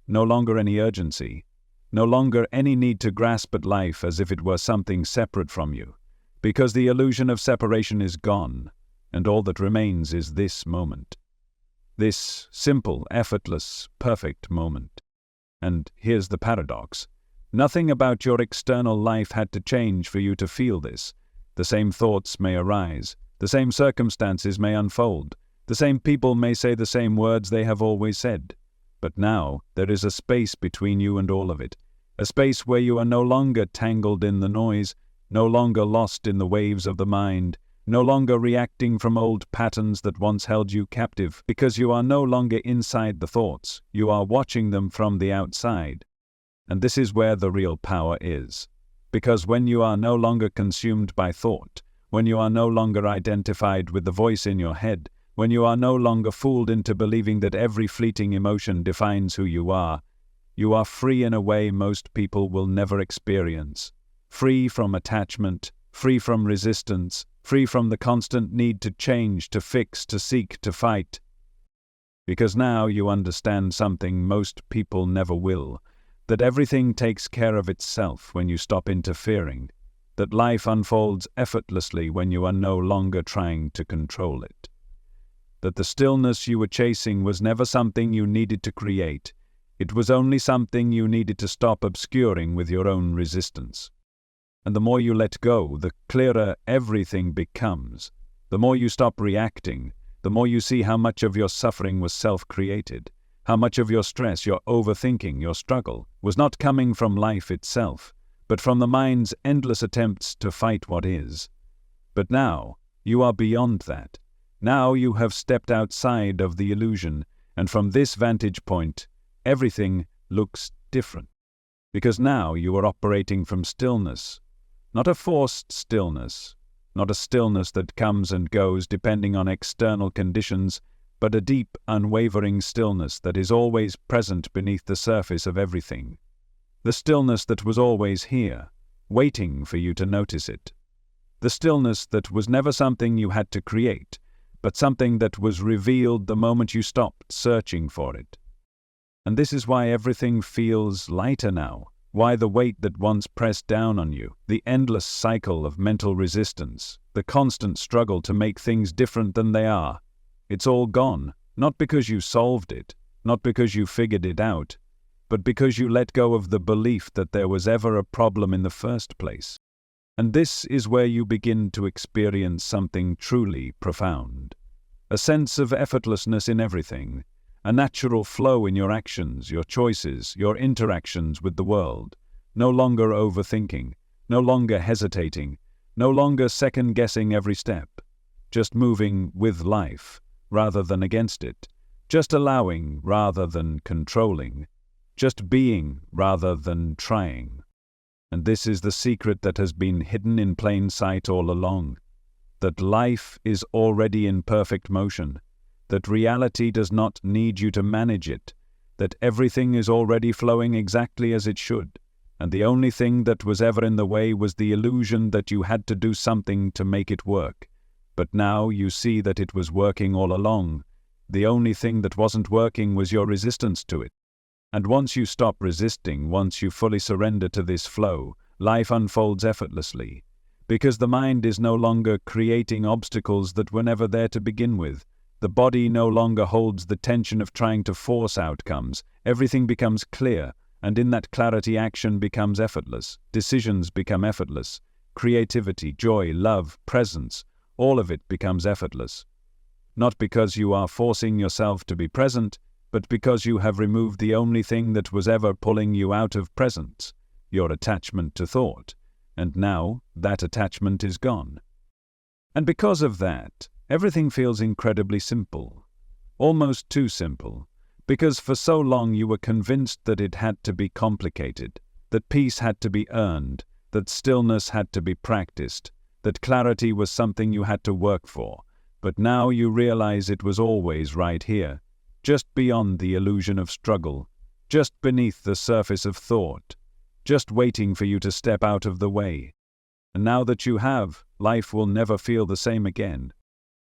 no longer any urgency, no longer any need to grasp at life as if it were something separate from you, because the illusion of separation is gone, and all that remains is this moment. This simple, effortless, perfect moment. And here's the paradox. Nothing about your external life had to change for you to feel this. The same thoughts may arise, the same circumstances may unfold, the same people may say the same words they have always said. But now there is a space between you and all of it, a space where you are no longer tangled in the noise, no longer lost in the waves of the mind, no longer reacting from old patterns that once held you captive, because you are no longer inside the thoughts, you are watching them from the outside. And this is where the real power is. Because when you are no longer consumed by thought, when you are no longer identified with the voice in your head, when you are no longer fooled into believing that every fleeting emotion defines who you are free in a way most people will never experience. Free from attachment, free from resistance, free from the constant need to change, to fix, to seek, to fight. Because now you understand something most people never will, that everything takes care of itself when you stop interfering, that life unfolds effortlessly when you are no longer trying to control it, that the stillness you were chasing was never something you needed to create, it was only something you needed to stop obscuring with your own resistance. And the more you let go, the clearer everything becomes. The more you stop reacting, the more you see how much of your suffering was self-created, how much of your stress, your overthinking, your struggle was not coming from life itself, but from the mind's endless attempts to fight what is. But now, you are beyond that. Now you have stepped outside of the illusion, and from this vantage point, everything looks different. Because now you are operating from stillness, not a forced stillness, not a stillness that comes and goes depending on external conditions, but a deep, unwavering stillness that is always present beneath the surface of everything. The stillness that was always here, waiting for you to notice it. The stillness that was never something you had to create, but something that was revealed the moment you stopped searching for it. And this is why everything feels lighter now, why the weight that once pressed down on you, the endless cycle of mental resistance, the constant struggle to make things different than they are, it's all gone, not because you solved it, not because you figured it out, but because you let go of the belief that there was ever a problem in the first place. And this is where you begin to experience something truly profound. A sense of effortlessness in everything, a natural flow in your actions, your choices, your interactions with the world. No longer overthinking, no longer hesitating, no longer second-guessing every step. Just moving with life, rather than against it. Just allowing, rather than controlling. Just being, rather than trying. And this is the secret that has been hidden in plain sight all along. That life is already in perfect motion. That reality does not need you to manage it. That everything is already flowing exactly as it should. And the only thing that was ever in the way was the illusion that you had to do something to make it work. But now you see that it was working all along. The only thing that wasn't working was your resistance to it. And once you stop resisting, once you fully surrender to this flow, life unfolds effortlessly. Because the mind is no longer creating obstacles that were never there to begin with. The body no longer holds the tension of trying to force outcomes. Everything becomes clear, and in that clarity action becomes effortless. Decisions become effortless. Creativity, joy, love, presence, all of it becomes effortless. Not because you are forcing yourself to be present, but because you have removed the only thing that was ever pulling you out of presence, your attachment to thought. And now that attachment is gone. And because of that, everything feels incredibly simple. Almost too simple. Because for so long you were convinced that it had to be complicated, that peace had to be earned, that stillness had to be practiced, that clarity was something you had to work for. But now you realize it was always right here, just beyond the illusion of struggle, just beneath the surface of thought, just waiting for you to step out of the way. And now that you have, life will never feel the same again.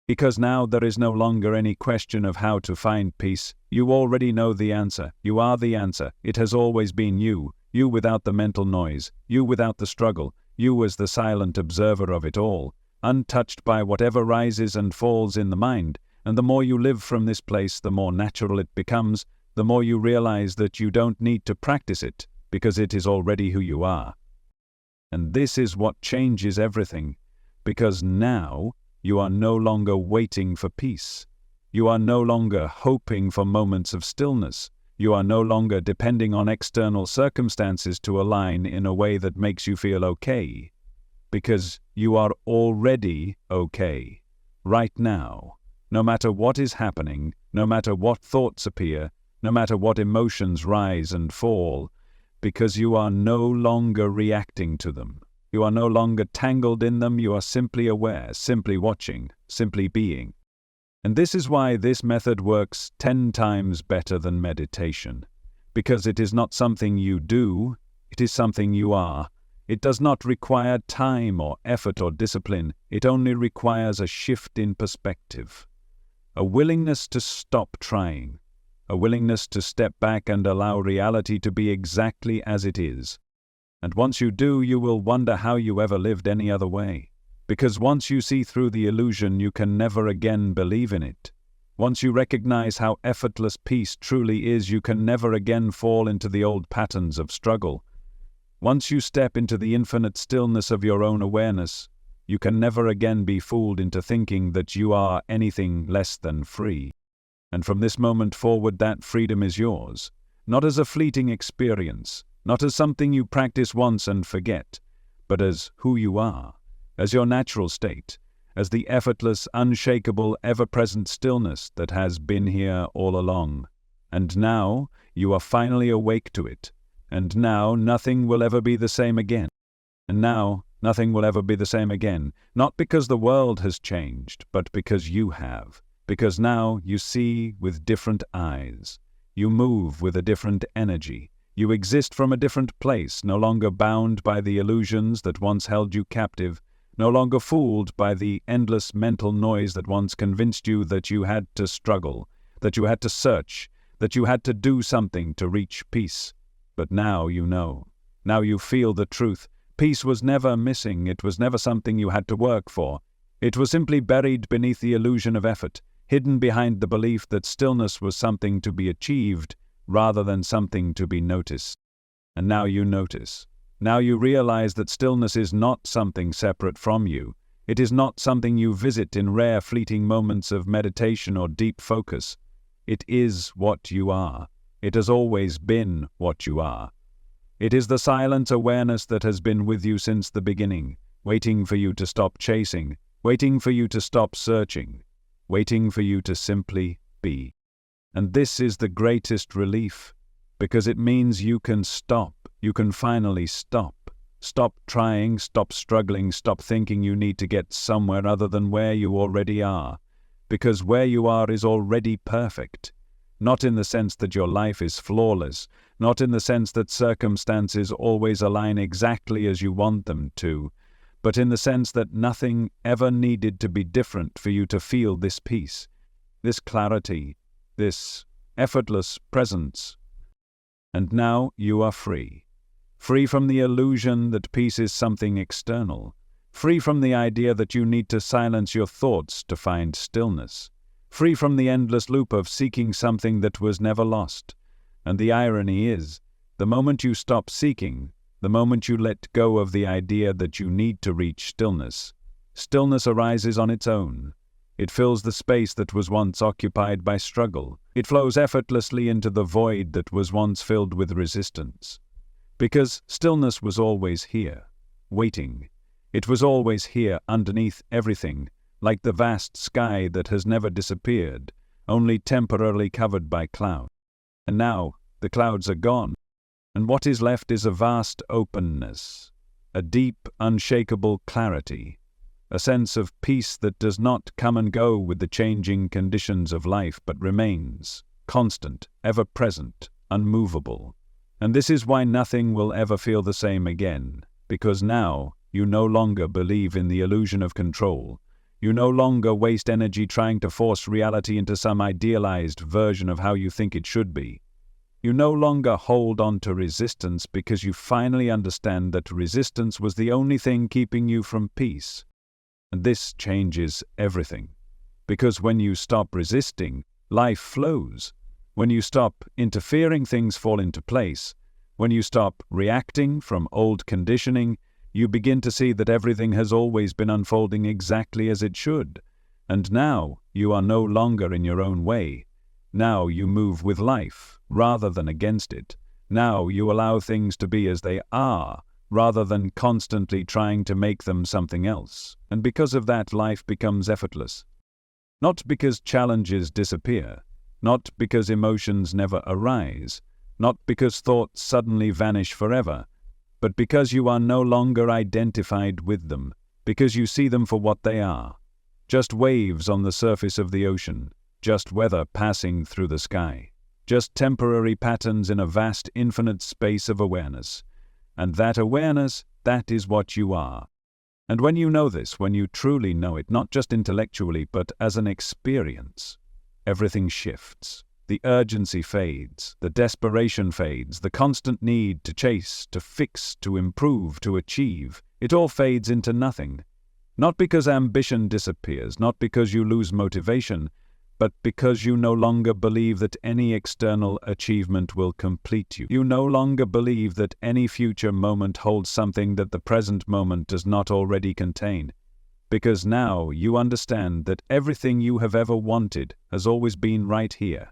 Because now there is no longer any question of how to find peace. You already know the answer. You are the answer. It has always been you. You without the mental noise. You without the struggle. You as the silent observer of it all, untouched by whatever rises and falls in the mind. And the more you live from this place, the more natural it becomes, the more you realize that you don't need to practice it, because it is already who you are. And this is what changes everything, because now you are no longer waiting for peace. You are no longer hoping for moments of stillness. You are no longer depending on external circumstances to align in a way that makes you feel okay, because you are already okay, right now. No matter what is happening, no matter what thoughts appear, no matter what emotions rise and fall, because you are no longer reacting to them. You are no longer tangled in them, you are simply aware, simply watching, simply being. And this is why this method works 10 times better than meditation. Because it is not something you do, it is something you are. It does not require time or effort or discipline, it only requires a shift in perspective. A willingness to stop trying, a willingness to step back and allow reality to be exactly as it is. And once you do, you will wonder how you ever lived any other way. Because once you see through the illusion, you can never again believe in it. Once you recognize how effortless peace truly is, you can never again fall into the old patterns of struggle. Once you step into the infinite stillness of your own awareness, you can never again be fooled into thinking that you are anything less than free. And from this moment forward, that freedom is yours, not as a fleeting experience, not as something you practice once and forget, but as who you are, as your natural state, as the effortless, unshakable, ever-present stillness that has been here all along. And now you are finally awake to it, and now nothing will ever be the same again. And now nothing will ever be the same again, not because the world has changed, but because you have. Because now you see with different eyes. You move with a different energy. You exist from a different place, no longer bound by the illusions that once held you captive, no longer fooled by the endless mental noise that once convinced you that you had to struggle, that you had to search, that you had to do something to reach peace. But now you know. Now you feel the truth. Peace was never missing. It was never something you had to work for. It was simply buried beneath the illusion of effort, hidden behind the belief that stillness was something to be achieved rather than something to be noticed. And now you notice. Now you realize that stillness is not something separate from you. It is not something you visit in rare fleeting moments of meditation or deep focus. It is what you are. It has always been what you are. It is the silent awareness that has been with you since the beginning, waiting for you to stop chasing, waiting for you to stop searching, waiting for you to simply be. And this is the greatest relief, because it means you can stop. You can finally stop. Stop trying, stop struggling, stop thinking you need to get somewhere other than where you already are. Because where you are is already perfect. Not in the sense that your life is flawless, not in the sense that circumstances always align exactly as you want them to, but in the sense that nothing ever needed to be different for you to feel this peace, this clarity, this effortless presence. And now you are free. Free from the illusion that peace is something external. Free from the idea that you need to silence your thoughts to find stillness. Free from the endless loop of seeking something that was never lost. And the irony is, the moment you stop seeking, the moment you let go of the idea that you need to reach stillness, stillness arises on its own. It fills the space that was once occupied by struggle. It flows effortlessly into the void that was once filled with resistance. Because stillness was always here, waiting. It was always here underneath everything, like the vast sky that has never disappeared, only temporarily covered by clouds. And now the clouds are gone, and what is left is a vast openness, a deep, unshakable clarity, a sense of peace that does not come and go with the changing conditions of life but remains constant, ever-present, unmovable. And this is why nothing will ever feel the same again, because now you no longer believe in the illusion of control. You no longer waste energy trying to force reality into some idealized version of how you think it should be. You no longer hold on to resistance because you finally understand that resistance was the only thing keeping you from peace. And this changes everything. Because when you stop resisting, life flows. When you stop interfering, things fall into place. When you stop reacting from old conditioning, you begin to see that everything has always been unfolding exactly as it should. And now you are no longer in your own way. Now you move with life rather than against it. Now you allow things to be as they are rather than constantly trying to make them something else. And because of that, life becomes effortless. Not because challenges disappear, not because emotions never arise, not because thoughts suddenly vanish forever, but because you are no longer identified with them, because you see them for what they are. Just waves on the surface of the ocean, just weather passing through the sky, just temporary patterns in a vast infinite space of awareness. And that awareness, that is what you are. And when you know this, when you truly know it, not just intellectually, but as an experience, everything shifts. The urgency fades, the desperation fades, the constant need to chase, to fix, to improve, to achieve. It all fades into nothing. Not because ambition disappears, not because you lose motivation, but because you no longer believe that any external achievement will complete you. You no longer believe that any future moment holds something that the present moment does not already contain. Because now you understand that everything you have ever wanted has always been right here.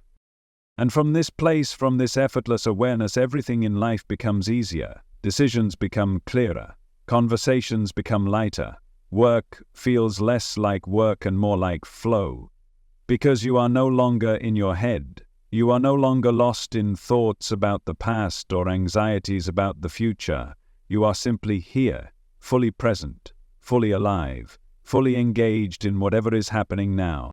And from this place, from this effortless awareness, everything in life becomes easier. Decisions become clearer. Conversations become lighter. Work feels less like work and more like flow. Because you are no longer in your head. You are no longer lost in thoughts about the past or anxieties about the future. You are simply here, fully present, fully alive, fully engaged in whatever is happening now.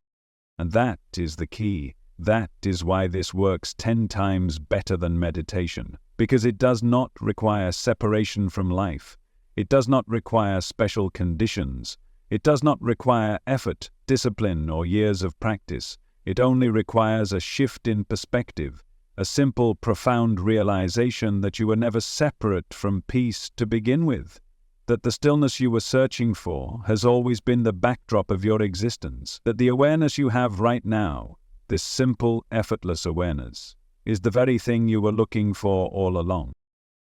And that is the key. That is why this works 10 times better than meditation. Because it does not require separation from life. It does not require special conditions. It does not require effort, discipline, or years of practice. It only requires a shift in perspective, a simple, profound realization that you were never separate from peace to begin with. That the stillness you were searching for has always been the backdrop of your existence. That the awareness you have right now, this simple, effortless awareness, is the very thing you were looking for all along.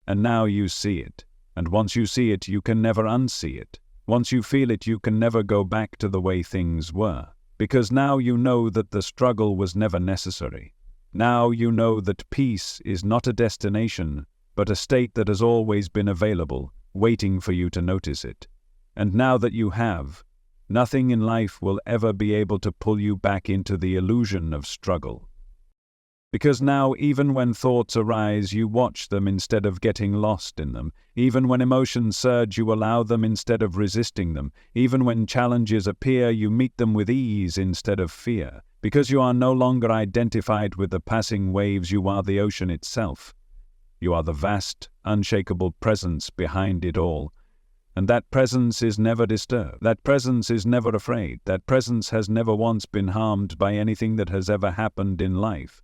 And now you see it. And once you see it, you can never unsee it. Once you feel it, you can never go back to the way things were. Because now you know that the struggle was never necessary. Now you know that peace is not a destination, but a state that has always been available, waiting for you to notice it. And now that you have, nothing in life will ever be able to pull you back into the illusion of struggle. Because now, even when thoughts arise, you watch them instead of getting lost in them. Even when emotions surge, you allow them instead of resisting them. Even when challenges appear, you meet them with ease instead of fear. Because you are no longer identified with the passing waves, you are the ocean itself. You are the vast, unshakable presence behind it all. And that presence is never disturbed. That presence is never afraid. That presence has never once been harmed by anything that has ever happened in life.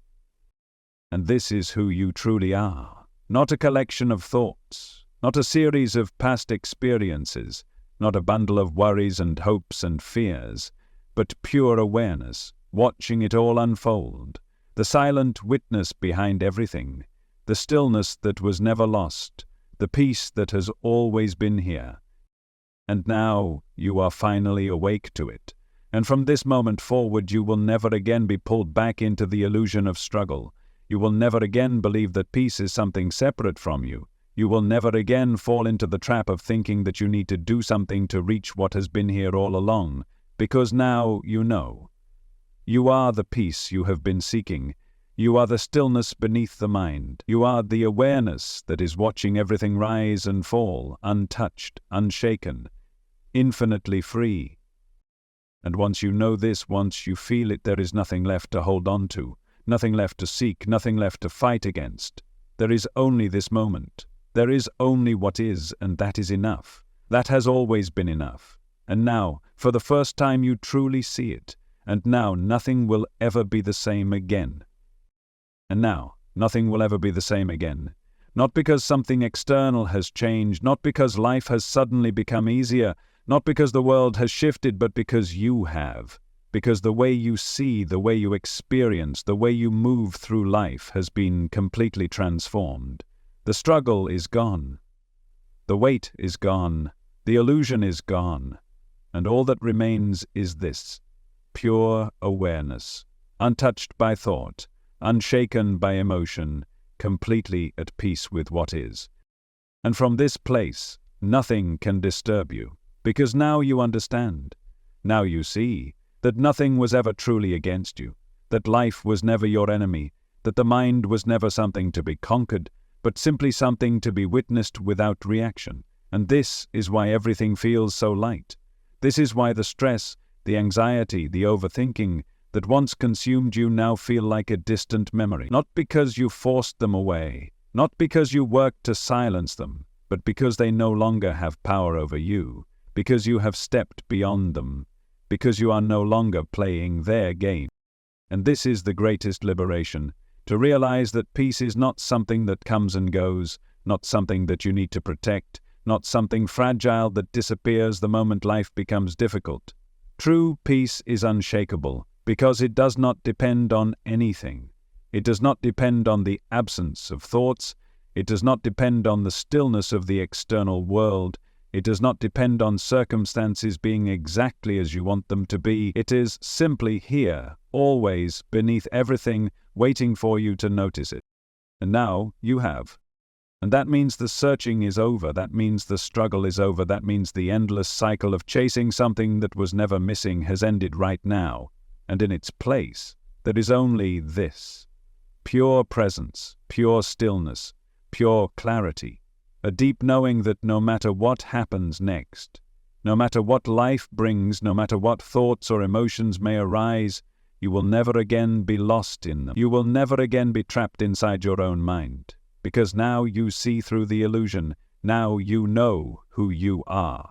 And this is who you truly are. Not a collection of thoughts, not a series of past experiences, not a bundle of worries and hopes and fears, but pure awareness, watching it all unfold, the silent witness behind everything, the stillness that was never lost, the peace that has always been here. And now you are finally awake to it. And from this moment forward, you will never again be pulled back into the illusion of struggle. You will never again believe that peace is something separate from you. You will never again fall into the trap of thinking that you need to do something to reach what has been here all along, because now you know. You are the peace you have been seeking. You are the stillness beneath the mind. You are the awareness that is watching everything rise and fall, untouched, unshaken, infinitely free. And once you know this, once you feel it, there is nothing left to hold on to. Nothing left to seek, nothing left to fight against. There is only this moment. There is only what is, and that is enough. That has always been enough. And now, for the first time, you truly see it. And now, nothing will ever be the same again. And now, nothing will ever be the same again. Not because something external has changed, not because life has suddenly become easier, not because the world has shifted, but because you have. Because the way you see, the way you experience, the way you move through life has been completely transformed. The struggle is gone. The weight is gone. The illusion is gone. And all that remains is this: pure awareness, untouched by thought, unshaken by emotion, completely at peace with what is. And from this place, nothing can disturb you, because now you understand. Now you see that nothing was ever truly against you, that life was never your enemy, that the mind was never something to be conquered, but simply something to be witnessed without reaction. And this is why everything feels so light. This is why the stress, the anxiety, the overthinking that once consumed you now feel like a distant memory. Not because you forced them away, not because you worked to silence them, but because they no longer have power over you, because you have stepped beyond them, because you are no longer playing their game. And this is the greatest liberation, to realize that peace is not something that comes and goes, not something that you need to protect, not something fragile that disappears the moment life becomes difficult. True peace is unshakable, because it does not depend on anything. It does not depend on the absence of thoughts. It does not depend on the stillness of the external world. It does not depend on circumstances being exactly as you want them to be. It is simply here, always, beneath everything, waiting for you to notice it. And now you have. And that means the searching is over, that means the struggle is over, that means the endless cycle of chasing something that was never missing has ended right now, and in its place, there is only this. Pure presence, pure stillness, pure clarity, a deep knowing that no matter what happens next, no matter what life brings, no matter what thoughts or emotions may arise, you will never again be lost in them. You will never again be trapped inside your own mind. Because now you see through the illusion, now you know who you are.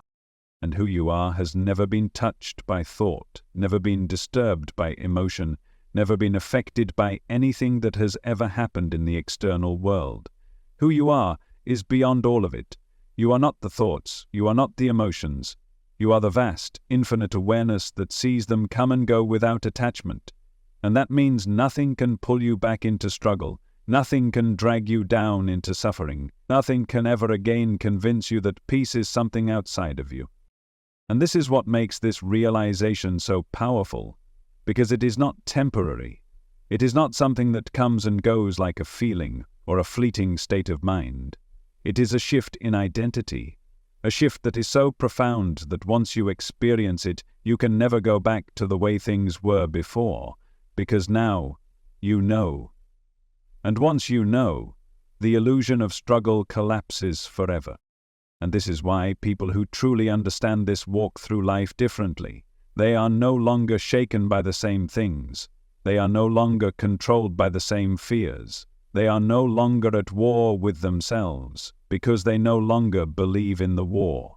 And who you are has never been touched by thought, never been disturbed by emotion, never been affected by anything that has ever happened in the external world. Who you are is beyond all of it. You are not the thoughts, you are not the emotions. You are the vast, infinite awareness that sees them come and go without attachment. And that means nothing can pull you back into struggle. Nothing can drag you down into suffering. Nothing can ever again convince you that peace is something outside of you. And this is what makes this realization so powerful, because it is not temporary. It is not something that comes and goes like a feeling or a fleeting state of mind. It is a shift in identity, a shift that is so profound that once you experience it, you can never go back to the way things were before, because now you know. And once you know, the illusion of struggle collapses forever. And this is why people who truly understand this walk through life differently. They are no longer shaken by the same things. They are no longer controlled by the same fears. They are no longer at war with themselves, because they no longer believe in the war.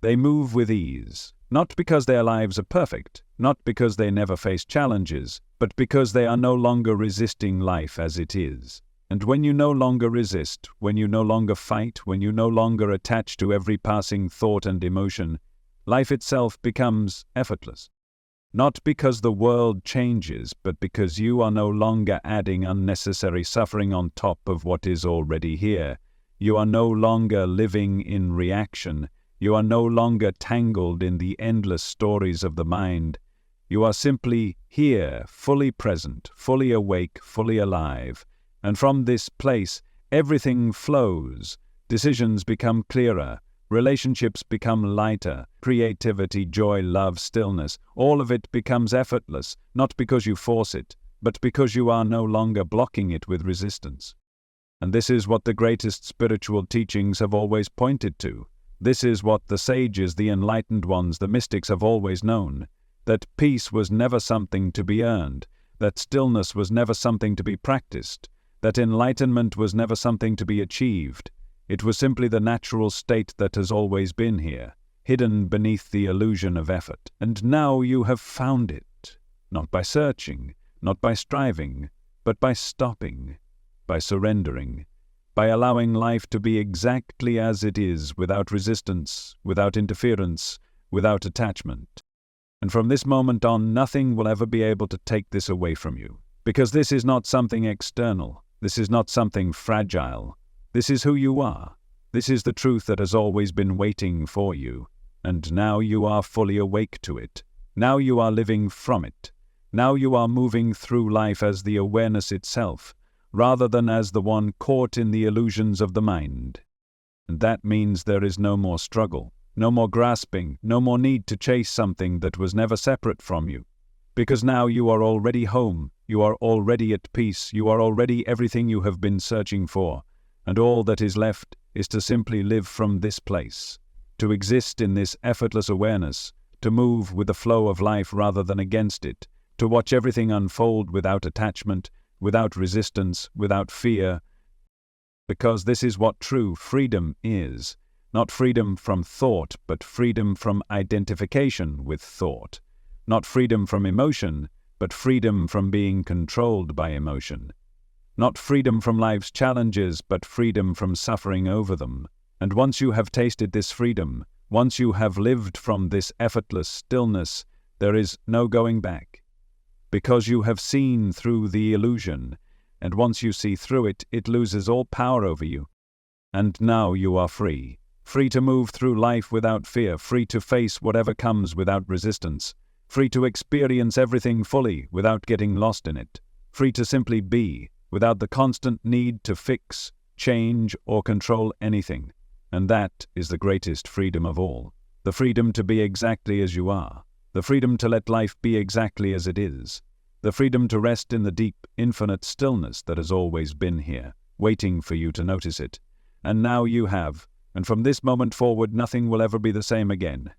They move with ease, not because their lives are perfect, not because they never face challenges, but because they are no longer resisting life as it is. And when you no longer resist, when you no longer fight, when you no longer attach to every passing thought and emotion, life itself becomes effortless. Not because the world changes, but because you are no longer adding unnecessary suffering on top of what is already here. You are no longer living in reaction. You are no longer tangled in the endless stories of the mind. You are simply here, fully present, fully awake, fully alive. And from this place, everything flows. Decisions become clearer. Relationships become lighter. Creativity, joy, love, stillness, all of it becomes effortless, not because you force it, but because you are no longer blocking it with resistance. And this is what the greatest spiritual teachings have always pointed to. This is what the sages, the enlightened ones, the mystics have always known. That peace was never something to be earned, that stillness was never something to be practiced, that enlightenment was never something to be achieved. It was simply the natural state that has always been here, hidden beneath the illusion of effort. And now you have found it, not by searching, not by striving, but by stopping, by surrendering, by allowing life to be exactly as it is, without resistance, without interference, without attachment. And from this moment on, nothing will ever be able to take this away from you. Because this is not something external. This is not something fragile. This is who you are. This is the truth that has always been waiting for you. And now you are fully awake to it. Now you are living from it. Now you are moving through life as the awareness itself, rather than as the one caught in the illusions of the mind. And that means there is no more struggle. No more grasping, no more need to chase something that was never separate from you. Because now you are already home, you are already at peace, you are already everything you have been searching for, and all that is left is to simply live from this place, to exist in this effortless awareness, to move with the flow of life rather than against it, to watch everything unfold without attachment, without resistance, without fear, because this is what true freedom is. Not freedom from thought, but freedom from identification with thought. Not freedom from emotion, but freedom from being controlled by emotion. Not freedom from life's challenges, but freedom from suffering over them. And once you have tasted this freedom, once you have lived from this effortless stillness, there is no going back. Because you have seen through the illusion, and once you see through it, it loses all power over you. And now you are free. Free to move through life without fear, free to face whatever comes without resistance, free to experience everything fully without getting lost in it. free to simply be, without the constant need to fix, change, or control anything. And that is the greatest freedom of all. The freedom to be exactly as you are. The freedom to let life be exactly as it is. The freedom to rest in the deep, infinite stillness that has always been here, waiting for you to notice it. And now you have, and from this moment forward nothing will ever be the same again.